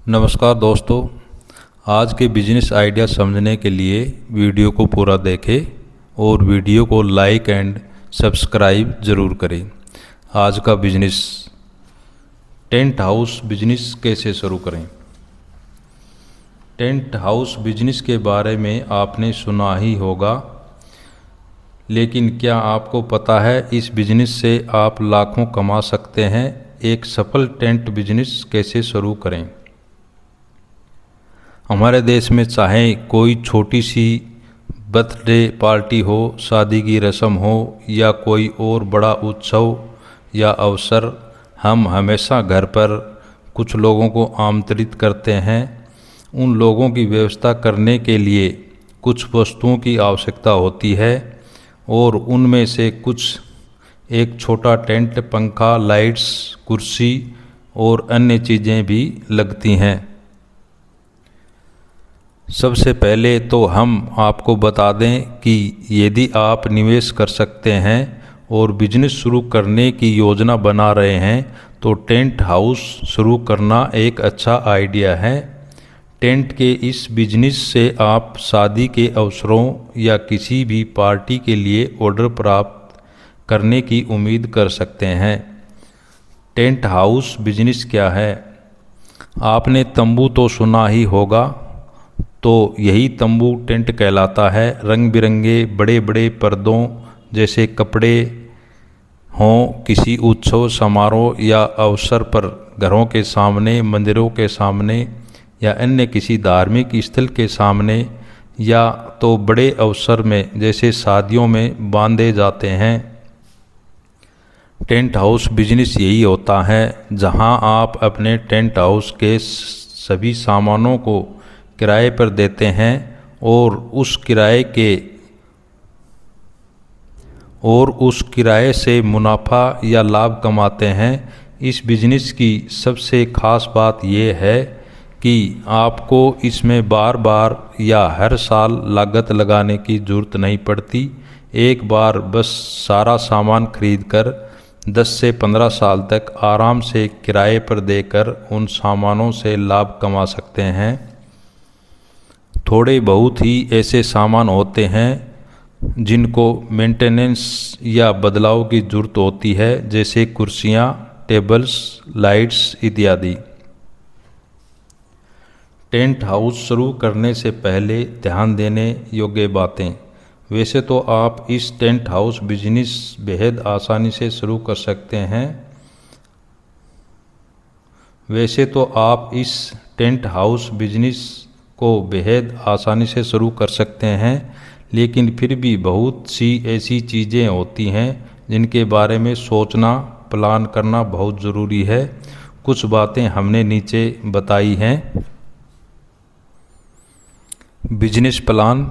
नमस्कार दोस्तों, आज के बिजनेस आइडिया समझने के लिए वीडियो को पूरा देखें और वीडियो को लाइक एंड सब्सक्राइब ज़रूर करें। आज का बिजनेस, टेंट हाउस बिजनेस कैसे शुरू करें। टेंट हाउस बिजनेस के बारे में आपने सुना ही होगा, लेकिन क्या आपको पता है इस बिजनेस से आप लाखों कमा सकते हैं। एक सफल टेंट बिजनेस कैसे शुरू करें। हमारे देश में चाहे कोई छोटी सी बर्थडे पार्टी हो, शादी की रस्म हो या कोई और बड़ा उत्सव या अवसर, हम हमेशा घर पर कुछ लोगों को आमंत्रित करते हैं। उन लोगों की व्यवस्था करने के लिए कुछ वस्तुओं की आवश्यकता होती है और उनमें से कुछ एक छोटा टेंट, पंखा, लाइट्स, कुर्सी और अन्य चीज़ें भी लगती हैं। सबसे पहले तो हम आपको बता दें कि यदि आप निवेश कर सकते हैं और बिजनेस शुरू करने की योजना बना रहे हैं तो टेंट हाउस शुरू करना एक अच्छा आइडिया है। टेंट के इस बिजनेस से आप शादी के अवसरों या किसी भी पार्टी के लिए ऑर्डर प्राप्त करने की उम्मीद कर सकते हैं। टेंट हाउस बिजनेस क्या है। आपने तंबू तो सुना ही होगा, तो यही तंबू टेंट कहलाता है। रंग बिरंगे बड़े बड़े पर्दों जैसे कपड़े हों, किसी उत्सव समारोह या अवसर पर घरों के सामने, मंदिरों के सामने या अन्य किसी धार्मिक स्थल के सामने या तो बड़े अवसर में जैसे शादियों में बांधे जाते हैं। टेंट हाउस बिजनेस यही होता है जहां आप अपने टेंट हाउस के सभी सामानों को किराए पर देते हैं और उस किराए से मुनाफा या लाभ कमाते हैं। इस बिजनेस की सबसे खास बात यह है कि आपको इसमें बार बार या हर साल लागत लगाने की ज़रूरत नहीं पड़ती। एक बार बस सारा सामान खरीदकर 10 से 15 साल तक आराम से किराए पर देकर उन सामानों से लाभ कमा सकते हैं। थोड़े बहुत ही ऐसे सामान होते हैं जिनको मेंटेनेंस या बदलाव की ज़रूरत होती है, जैसे कुर्सियाँ, टेबल्स, लाइट्स इत्यादि। टेंट हाउस शुरू करने से पहले ध्यान देने योग्य बातें। वैसे तो आप इस टेंट हाउस बिजनेस बेहद आसानी से शुरू कर सकते हैं। वैसे तो आप इस टेंट हाउस बिजनेस को बेहद आसानी से शुरू कर सकते हैं, लेकिन फिर भी बहुत सी ऐसी चीज़ें होती हैं जिनके बारे में सोचना, प्लान करना बहुत ज़रूरी है। कुछ बातें हमने नीचे बताई हैं। Business plan.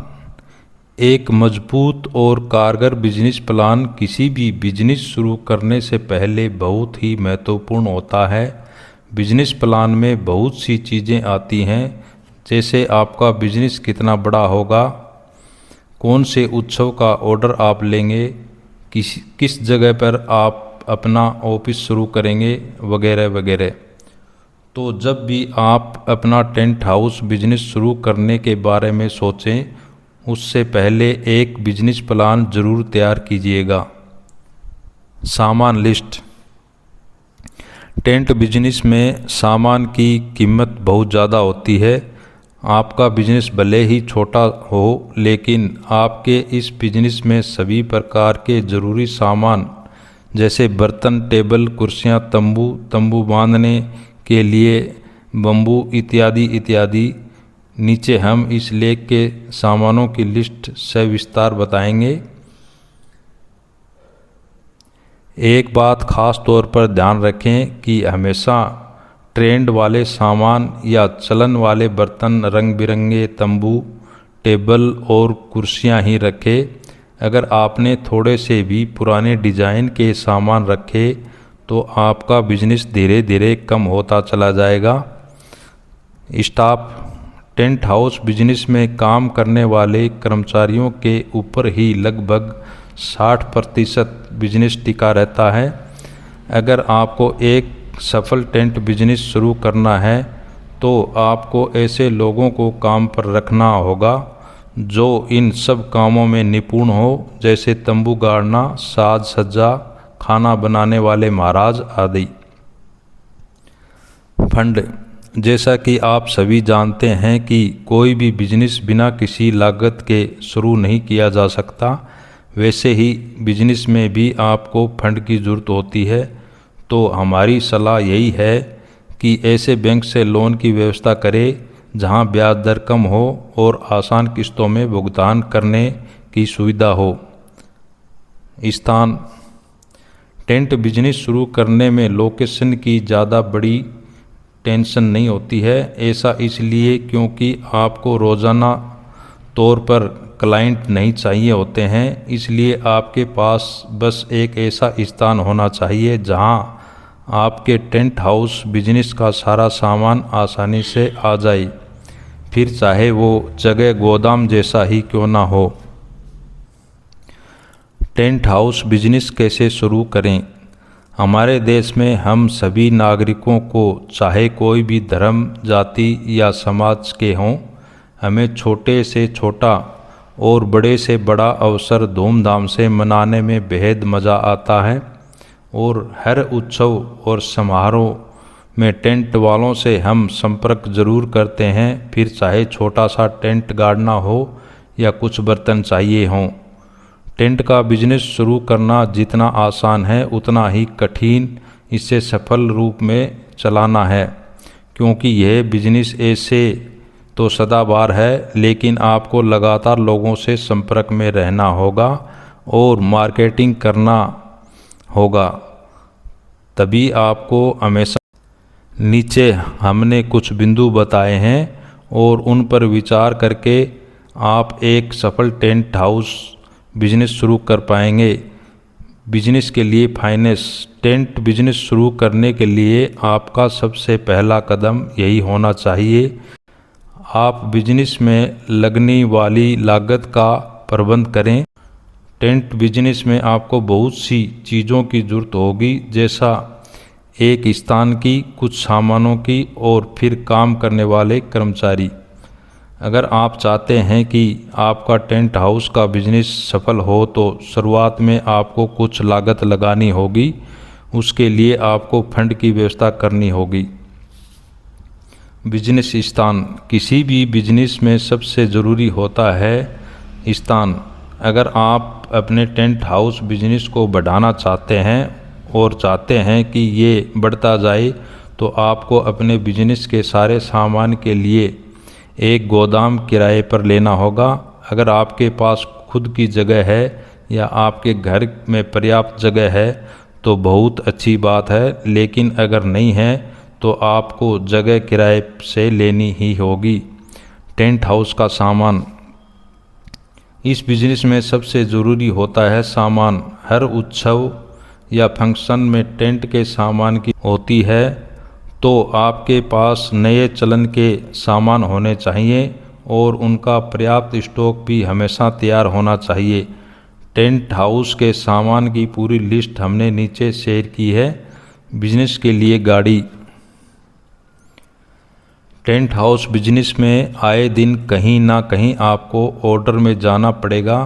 एक मजबूत और कारगर बिजनेस प्लान किसी भी बिजनेस शुरू करने से पहले बहुत ही महत्वपूर्ण होता है। बिजनेस प्लान में बहुत सी चीज़ें आती हैं, जैसे आपका बिजनेस कितना बड़ा होगा, कौन से उत्सव का ऑर्डर आप लेंगे, किस जगह पर आप अपना ऑफिस शुरू करेंगे, वगैरह वगैरह। तो जब भी आप अपना टेंट हाउस बिजनेस शुरू करने के बारे में सोचें, उससे पहले एक बिजनेस प्लान ज़रूर तैयार कीजिएगा। सामान लिस्ट। टेंट बिजनेस में सामान की कीमत बहुत ज़्यादा होती है। आपका बिजनेस भले ही छोटा हो, लेकिन आपके इस बिजनेस में सभी प्रकार के ज़रूरी सामान जैसे बर्तन, टेबल, कुर्सियाँ, तंबू बांधने के लिए बम्बू इत्यादि इत्यादि। नीचे हम इस लेख के सामानों की लिस्ट सविस्तार बताएंगे। एक बात खास तौर पर ध्यान रखें कि हमेशा ट्रेंड वाले सामान या चलन वाले बर्तन, रंग बिरंगे तंबू, टेबल और कुर्सियां ही रखें। अगर आपने थोड़े से भी पुराने डिज़ाइन के सामान रखे तो आपका बिजनेस धीरे धीरे कम होता चला जाएगा। स्टाफ। टेंट हाउस बिजनेस में काम करने वाले कर्मचारियों के ऊपर ही लगभग 60% बिजनेस टिका रहता है। अगर आपको एक सफल टेंट बिजनेस शुरू करना है तो आपको ऐसे लोगों को काम पर रखना होगा जो इन सब कामों में निपुण हो, जैसे तंबू गाड़ना, साज सज्जा, खाना बनाने वाले महाराज आदि। फंड। जैसा कि आप सभी जानते हैं कि कोई भी बिजनेस बिना किसी लागत के शुरू नहीं किया जा सकता, वैसे ही बिजनेस में भी आपको फंड की ज़रूरत होती है। तो हमारी सलाह यही है कि ऐसे बैंक से लोन की व्यवस्था करें जहां ब्याज दर कम हो और आसान किस्तों में भुगतान करने की सुविधा हो। स्थान। टेंट बिजनेस शुरू करने में लोकेशन की ज़्यादा बड़ी टेंशन नहीं होती है। ऐसा इसलिए क्योंकि आपको रोज़ाना तौर पर क्लाइंट नहीं चाहिए होते हैं, इसलिए आपके पास बस एक ऐसा स्थान होना चाहिए जहां आपके टेंट हाउस बिजनेस का सारा सामान आसानी से आ जाए, फिर चाहे वो जगह गोदाम जैसा ही क्यों ना हो। टेंट हाउस बिजनेस कैसे शुरू करें? हमारे देश में हम सभी नागरिकों को, चाहे कोई भी धर्म, जाति या समाज के हों, हमें छोटे से छोटा और बड़े से बड़ा अवसर धूमधाम से मनाने में बेहद मज़ा आता है। और हर उत्सव और समारोह में टेंट वालों से हम संपर्क जरूर करते हैं, फिर चाहे छोटा सा टेंट गाड़ना हो या कुछ बर्तन चाहिए हों। टेंट का बिजनेस शुरू करना जितना आसान है उतना ही कठिन इसे सफल रूप में चलाना है, क्योंकि यह बिजनेस ऐसे तो सदाबहार है, लेकिन आपको लगातार लोगों से संपर्क में रहना होगा और मार्केटिंग करना होगा, तभी आपको हमेशा। नीचे हमने कुछ बिंदु बताए हैं और उन पर विचार करके आप एक सफल टेंट हाउस बिजनेस शुरू कर पाएंगे। बिजनेस के लिए फाइनेंस। टेंट बिजनेस शुरू करने के लिए आपका सबसे पहला कदम यही होना चाहिए, आप बिजनेस में लगने वाली लागत का प्रबंध करें। टेंट बिजनेस में आपको बहुत सी चीज़ों की ज़रूरत होगी, जैसा एक स्थान की, कुछ सामानों की और फिर काम करने वाले कर्मचारी। अगर आप चाहते हैं कि आपका टेंट हाउस का बिजनेस सफल हो तो शुरुआत में आपको कुछ लागत लगानी होगी, उसके लिए आपको फंड की व्यवस्था करनी होगी। बिजनेस स्थान। किसी भी बिजनेस में सबसे ज़रूरी होता है स्थान। अगर आप अपने टेंट हाउस बिजनेस को बढ़ाना चाहते हैं और चाहते हैं कि ये बढ़ता जाए, तो आपको अपने बिजनेस के सारे सामान के लिए एक गोदाम किराए पर लेना होगा। अगर आपके पास खुद की जगह है या आपके घर में पर्याप्त जगह है तो बहुत अच्छी बात है, लेकिन अगर नहीं है तो आपको जगह किराए से लेनी ही होगी। टेंट हाउस का सामान। इस बिजनेस में सबसे ज़रूरी होता है सामान। हर उत्सव या फंक्शन में टेंट के सामान की होती है, तो आपके पास नए चलन के सामान होने चाहिए और उनका पर्याप्त स्टॉक भी हमेशा तैयार होना चाहिए। टेंट हाउस के सामान की पूरी लिस्ट हमने नीचे शेयर की है। बिजनेस के लिए गाड़ी। टेंट हाउस बिजनेस में आए दिन कहीं ना कहीं आपको ऑर्डर में जाना पड़ेगा,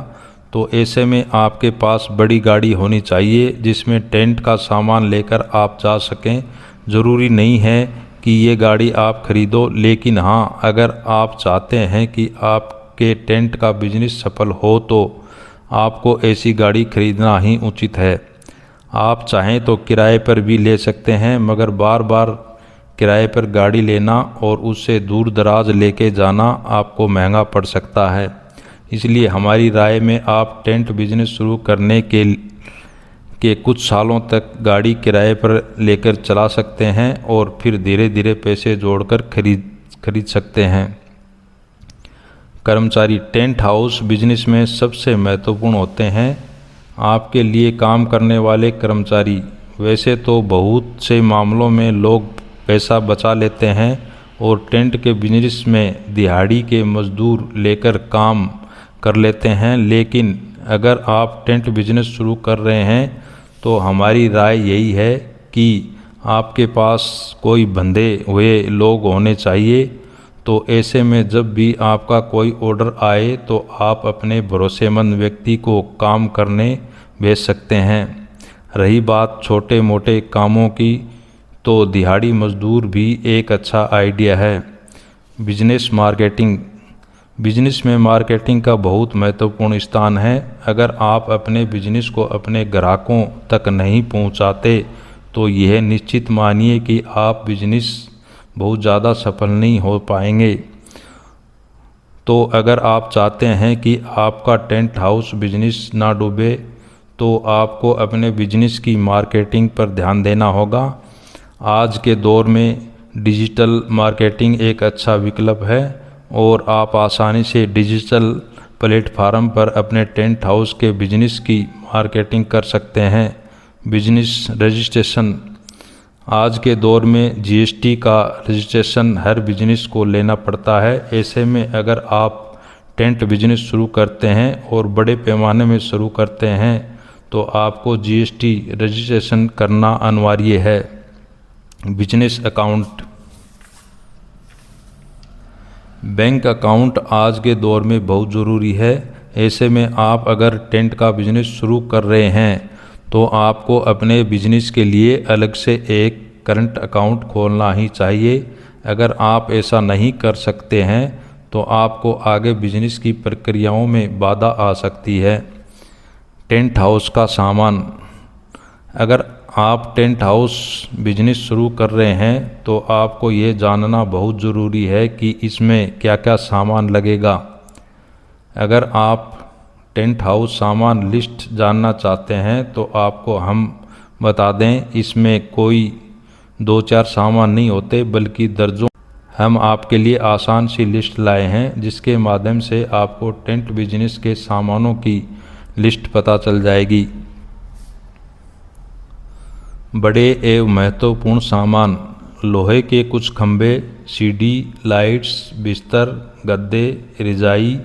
तो ऐसे में आपके पास बड़ी गाड़ी होनी चाहिए जिसमें टेंट का सामान लेकर आप जा सकें। ज़रूरी नहीं है कि ये गाड़ी आप खरीदो, लेकिन हाँ, अगर आप चाहते हैं कि आपके टेंट का बिजनेस सफल हो तो आपको ऐसी गाड़ी खरीदना ही उचित है। आप चाहें तो किराए पर भी ले सकते हैं, मगर बार बार किराए पर गाड़ी लेना और उससे दूर दराज लेके जाना आपको महंगा पड़ सकता है। इसलिए हमारी राय में आप टेंट बिजनेस शुरू करने के कुछ सालों तक गाड़ी किराए पर लेकर चला सकते हैं और फिर धीरे धीरे पैसे जोड़कर खरीद सकते हैं। कर्मचारी। टेंट हाउस बिजनेस में सबसे महत्वपूर्ण होते हैं आपके लिए काम करने वाले कर्मचारी। वैसे तो बहुत से मामलों में लोग पैसा बचा लेते हैं और टेंट के बिजनेस में दिहाड़ी के मजदूर लेकर काम कर लेते हैं, लेकिन अगर आप टेंट बिजनेस शुरू कर रहे हैं तो हमारी राय यही है कि आपके पास कोई बंधे हुए लोग होने चाहिए। तो ऐसे में जब भी आपका कोई ऑर्डर आए तो आप अपने भरोसेमंद व्यक्ति को काम करने भेज सकते हैं। रही बात छोटे मोटे कामों की, तो दिहाड़ी मजदूर भी एक अच्छा आइडिया है। Business marketing. बिजनेस में मार्केटिंग का बहुत महत्वपूर्ण स्थान है। अगर आप अपने बिजनेस को अपने ग्राहकों तक नहीं पहुंचाते तो यह निश्चित मानिए कि आप बिजनेस बहुत ज़्यादा सफल नहीं हो पाएंगे। तो अगर आप चाहते हैं कि आपका टेंट हाउस बिजनेस ना डूबे तो आपको अपने बिजनेस की मार्केटिंग पर ध्यान देना होगा। आज के दौर में डिजिटल मार्केटिंग एक अच्छा विकल्प है और आप आसानी से डिजिटल प्लेटफार्म पर अपने टेंट हाउस के बिजनेस की मार्केटिंग कर सकते हैं। Business registration. आज के दौर में जीएसटी का रजिस्ट्रेशन हर बिजनेस को लेना पड़ता है। ऐसे में अगर आप टेंट बिजनेस शुरू करते हैं और बड़े पैमाने में शुरू करते हैं तो आपको जीएसटी रजिस्ट्रेशन करना अनिवार्य है। Business account. बैंक अकाउंट आज के दौर में बहुत ज़रूरी है। ऐसे में आप अगर टेंट का बिजनेस शुरू कर रहे हैं तो आपको अपने बिजनेस के लिए अलग से एक करंट अकाउंट खोलना ही चाहिए। अगर आप ऐसा नहीं कर सकते हैं तो आपको आगे बिजनेस की प्रक्रियाओं में बाधा आ सकती है। टेंट हाउस का सामान। अगर आप टेंट हाउस बिजनेस शुरू कर रहे हैं तो आपको ये जानना बहुत ज़रूरी है कि इसमें क्या क्या सामान लगेगा। अगर आप टेंट हाउस सामान लिस्ट जानना चाहते हैं तो आपको हम बता दें, इसमें कोई 2-4 सामान नहीं होते बल्कि दर्जों। हम आपके लिए आसान सी लिस्ट लाए हैं जिसके माध्यम से आपको टेंट बिजनेस के सामानों की लिस्ट पता चल जाएगी। बड़े एवं महत्वपूर्ण सामान। लोहे के कुछ खंभे, सीढ़ी, लाइट्स, बिस्तर, गद्दे, रजाई,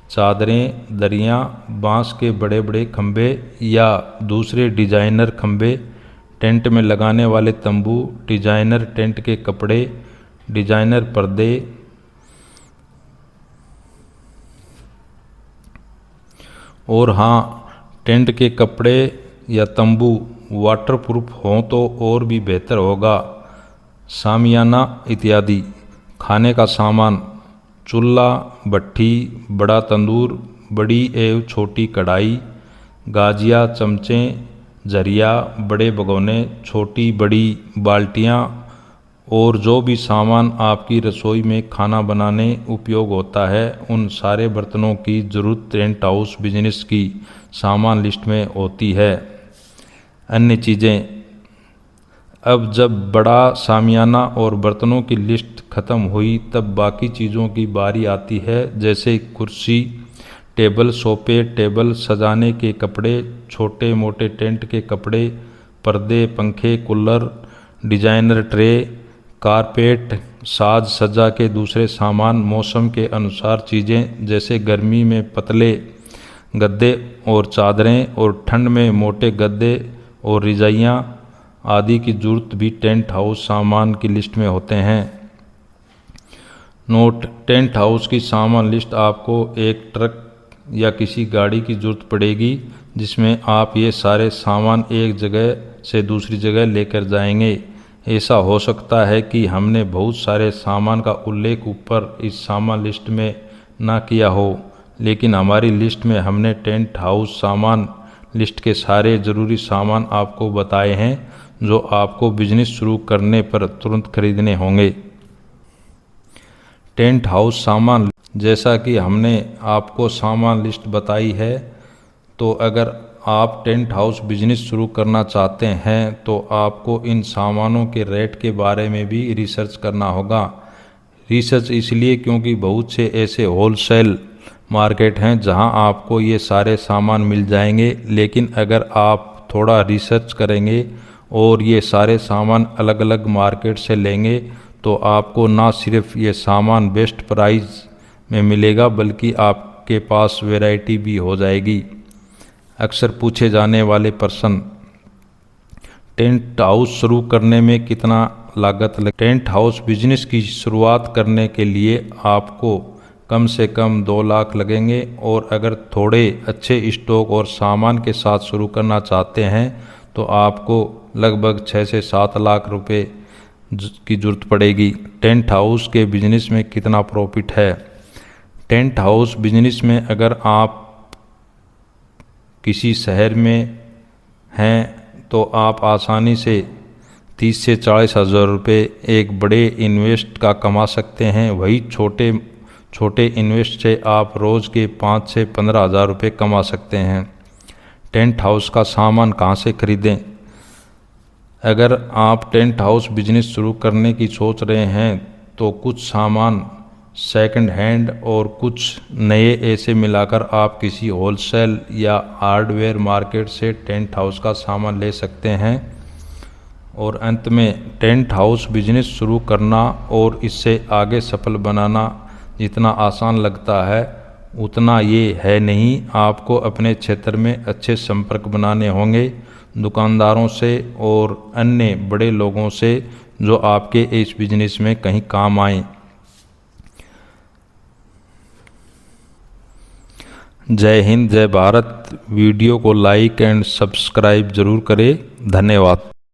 चादरें, दरियाँ, बांस के बड़े बड़े खंभे या दूसरे डिजाइनर खंभे, टेंट में लगाने वाले तंबू, डिजाइनर टेंट के कपड़े, डिजाइनर पर्दे, और हाँ, टेंट के कपड़े या तंबू वाटरप्रूफ हों तो और भी बेहतर होगा। सामियाना इत्यादि। खाने का सामान। चूल्हा, भट्ठी, बड़ा तंदूर, बड़ी एवं छोटी कढ़ाई, गाजिया, चमचे, झरिया, बड़े भगोने, छोटी बड़ी बाल्टियाँ और जो भी सामान आपकी रसोई में खाना बनाने उपयोग होता है उन सारे बर्तनों की ज़रूरत टेंट हाउस बिजनेस की सामान लिस्ट में होती है। अन्य चीज़ें। अब जब बड़ा सामियाना और बर्तनों की लिस्ट ख़त्म हुई तब बाकी चीज़ों की बारी आती है, जैसे कुर्सी, टेबल, सोफे, टेबल सजाने के कपड़े, छोटे मोटे टेंट के कपड़े, पर्दे, पंखे, कूलर, डिजाइनर ट्रे, कारपेट, साज सज्जा के दूसरे सामान, मौसम के अनुसार चीज़ें जैसे गर्मी में पतले गद्दे और चादरें और ठंड में मोटे गद्दे और रजाइयाँ आदि की जरूरत भी टेंट हाउस सामान की लिस्ट में होते हैं। नोट: टेंट हाउस की सामान लिस्ट आपको एक ट्रक या किसी गाड़ी की जरूरत पड़ेगी जिसमें आप ये सारे सामान एक जगह से दूसरी जगह लेकर जाएंगे। ऐसा हो सकता है कि हमने बहुत सारे सामान का उल्लेख ऊपर इस सामान लिस्ट में ना किया हो, लेकिन हमारी लिस्ट में हमने टेंट हाउस सामान लिस्ट के सारे ज़रूरी सामान आपको बताए हैं जो आपको बिजनेस शुरू करने पर तुरंत खरीदने होंगे। टेंट हाउस सामान। जैसा कि हमने आपको सामान लिस्ट बताई है, तो अगर आप टेंट हाउस बिजनेस शुरू करना चाहते हैं तो आपको इन सामानों के रेट के बारे में भी रिसर्च करना होगा। रिसर्च इसलिए क्योंकि बहुत से ऐसे होलसेल मार्केट हैं जहां आपको ये सारे सामान मिल जाएंगे, लेकिन अगर आप थोड़ा रिसर्च करेंगे और ये सारे सामान अलग अलग मार्केट से लेंगे तो आपको ना सिर्फ ये सामान बेस्ट प्राइस में मिलेगा बल्कि आपके पास वैरायटी भी हो जाएगी। अक्सर पूछे जाने वाले प्रश्न: टेंट हाउस शुरू करने में कितना लागत लगे? टेंट हाउस बिजनेस की शुरुआत करने के लिए आपको कम से कम 2 लाख लगेंगे, और अगर थोड़े अच्छे स्टॉक और सामान के साथ शुरू करना चाहते हैं तो आपको लगभग 6 से 7 लाख रुपए की ज़रूरत पड़ेगी। टेंट हाउस के बिजनेस में कितना प्रॉफिट है? टेंट हाउस बिजनेस में अगर आप किसी शहर में हैं तो आप आसानी से 30 से 40 हज़ार रुपये एक बड़े इन्वेस्ट का कमा सकते हैं। वही छोटे इन्वेस्ट से आप रोज़ के 5 से 15 हज़ार रुपये कमा सकते हैं। टेंट हाउस का सामान कहाँ से खरीदें? अगर आप टेंट हाउस बिजनेस शुरू करने की सोच रहे हैं तो कुछ सामान सेकंड हैंड और कुछ नए ऐसे मिलाकर आप किसी होलसेल या हार्डवेयर मार्केट से टेंट हाउस का सामान ले सकते हैं। और अंत में, टेंट हाउस बिजनेस शुरू करना और इससे आगे सफल बनाना जितना आसान लगता है उतना ये है नहीं। आपको अपने क्षेत्र में अच्छे संपर्क बनाने होंगे दुकानदारों से और अन्य बड़े लोगों से जो आपके इस बिजनेस में कहीं काम आए। जय हिंद, जय भारत। वीडियो को लाइक एंड सब्सक्राइब जरूर करें। धन्यवाद।